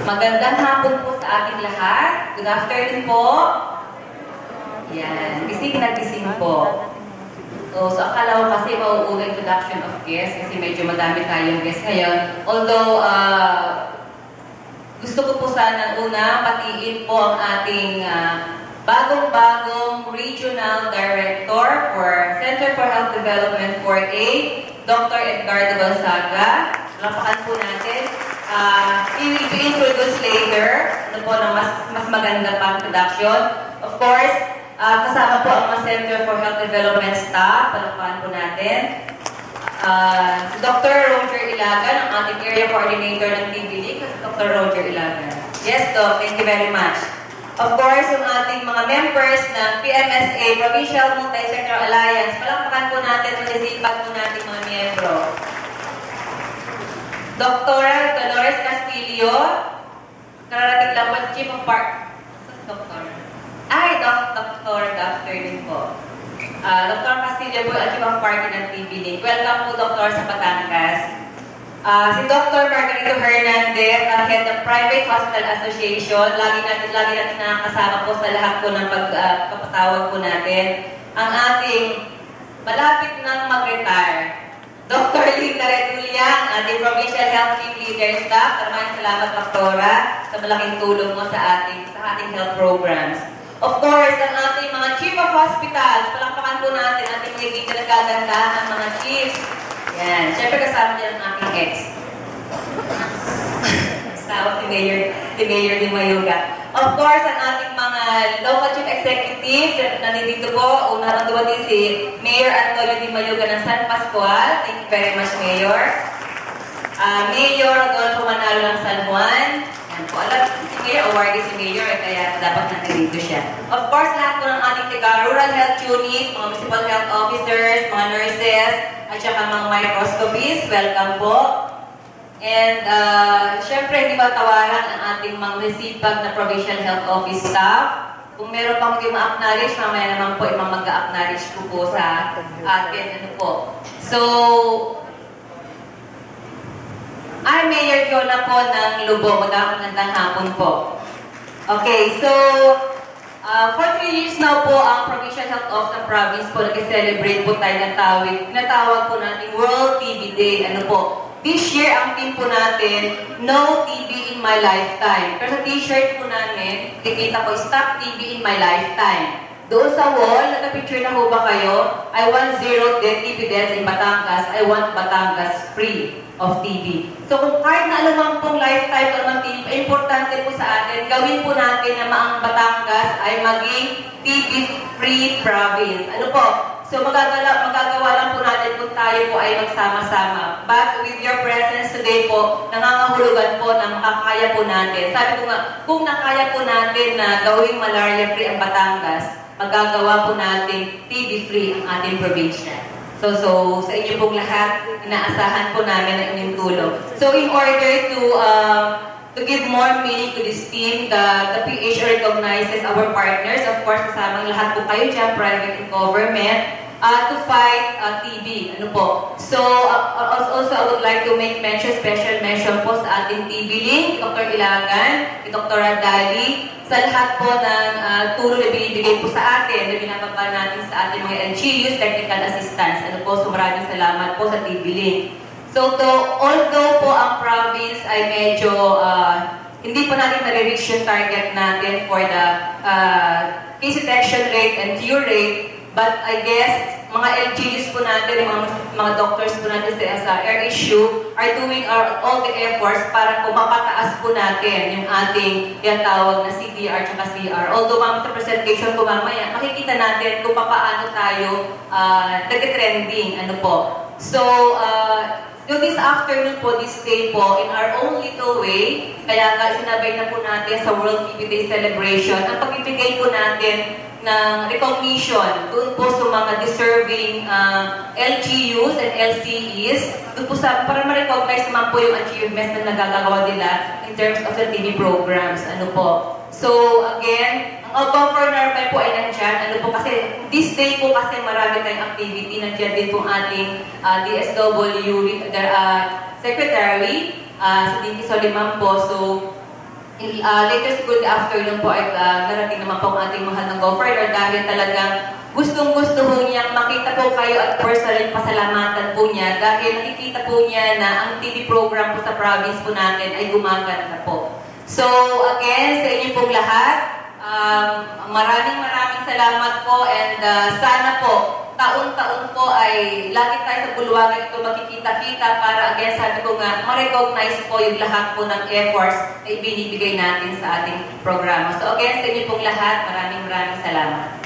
Magandang hapon po sa ating lahat. Good afternoon po. Yan, gising na gising po. So akala ko kasi mauuna introduction of guests kasi medyo madami tayong guests ngayon. Although, gusto ko po sana una patiin po ang ating bagong-bagong Regional Director for Center for Health Development 4A, Dr. Edgardo Balsaga. Lapakan po natin. I-introduce later ano po na mas maganda pang introduction. Of course, kasama po ang mga Center for Health Development staff. Palapakan po natin. Si Dr. Roger Ilagan, ang ating area coordinator ng TBD. Dr. Roger Ilagan. Yes, Doc. Thank you very much. Of course, yung ating mga members ng PMSA, Provincial Multi-Sector Alliance. Palapakan po natin, malisipan po natin mga miyembro. Dr. Dolores Castillo, kararating lang po, Chief of Park. Doktor. Ay, Doctor, good afternoon po. Dr. Castillo po, Chief of Park ng TB-Link. Welcome po, Doktor, sa Batangas. Si Dr. Margarito Hernandez, Head ng Private Hospital Association. Lagi natin nakakasama po sa lahat po ng pagpapatawag po natin. Ang ating malapit nang mag-retire, Dr. Linda Reduliang, ating Provincial Health Team Leader Staff. Maraming salamat, Doktora, sa malaking tulong mo sa ating health programs. Of course, ang ating mga Chief of Hospitals, palakpakan po natin ating magiging nagagandahan mga chiefs. Yan. Siyempre kasama niya ang aking ex. Kasama si Mayor Di Mayuga. Of course, ang ating mga local chief executives, nandito po, unang dumating si Mayor Antonio Di Mayuga ng San Pascual. Thank you very much, Mayor. Mayor Rodolfo Manalo ng San Juan. Yan po. Alam, si Mayor, awarded si Mayor, kaya dapat nandito siya. Of course, lahat po ng ating rural health unit, mga municipal health officers, mga nurses, at saka mga microscopists, welcome po. And, syempre, hindi ba tawaran ang ating mga masipag na Provincial Health Office staff. Kung meron pang hindi ma-acknowledge, mamaya naman po ibang mag-acknowledge ko po sa atin. Ano po. So, I'm Mayor Fiona po ng Lubog. Magandang hapon po. Okay, so, for 3 years now po, ang Provincial Health Office ng province po, nag-celebrate po tayo ng tinatawag po natin World TB Day. Ano po? This year, ang team po natin, No TB in My Lifetime. Pero sa t-shirt po namin, kikita ko, Stop TB in My Lifetime. Doon sa wall, nagka-picture na ho ba kayo? I want 0 death TB deaths in Batangas. I want Batangas free of TB. So kung kahit na alam pong lifetime ng TB, importante po sa atin, gawin po natin na ang Batangas ay maging TB-free province. Ano po? So magagawa lang po natin kung tayo po ay magsama-sama. But with your presence today po, nangangahulugan po na makakaya po natin. Sabi ko nga, kung nakaya po natin na gawing malaria-free ang Batangas, magagawa po natin TB-free ang ating probinsya. So sa inyo pong lahat, inaasahan po namin ang inyong tulong. So in order to give more meaning to this team, the PH recognizes our partners. Of course, kasamang lahat po kayo dyan, private and government, to fight TB. Ano po? So, also I would like to make special mention po sa ating TB-Link, Dr. Ilagan, Dr. Dali, sa lahat po ng tulong na binibigay po sa atin, na binababa natin sa ating mga LGUs, technical assistance. Ano po? So, maraming salamat po sa TB-Link. So, although po ang province ay medyo hindi po natin nare-reach yung target natin for the case detection rate and cure rate, but I guess mga LGUs po natin, mga doctors po natin sa RSU are doing all the efforts para po mapataas po natin yung ating tinatawag na CDR at CR. Although sa presentation ko mamaya, makikita natin kung paano tayo nag-trending. Ano po. So, this afternoon po, this day po, in our own little way, kaya sinabay na po natin sa World TB Day celebration, ang pagbibigay po natin ng recognition doon po sa mga deserving LGUs and LCEs, doon po para ma-recognize naman po yung achievements na nagagawa nila in terms of the TB programs. Ano po. So, again, ang governor po ay nandyan. Ano po kasi, this day po kasi marami tayong activity. Nandyan din po ating DSW Secretary, sa Dinky Soliman po. So, later siguro the afternoon po ay narating naman po ang ating mahal ng governor dahil talagang gustong-gusto po niyang makita po kayo at personal pasalamatan po niya dahil nakikita po niya na ang TV program po sa province po natin ay gumaganda po. So, again, sa inyo pong lahat, maraming salamat po and sana po taon-taon po ay lagi tayo sa bulwagan ito makikita-kita para again sabi ko nga ma-recognize po yung lahat po ng efforts na ibinibigay natin sa ating programa. So again sa inyo pong lahat, maraming salamat.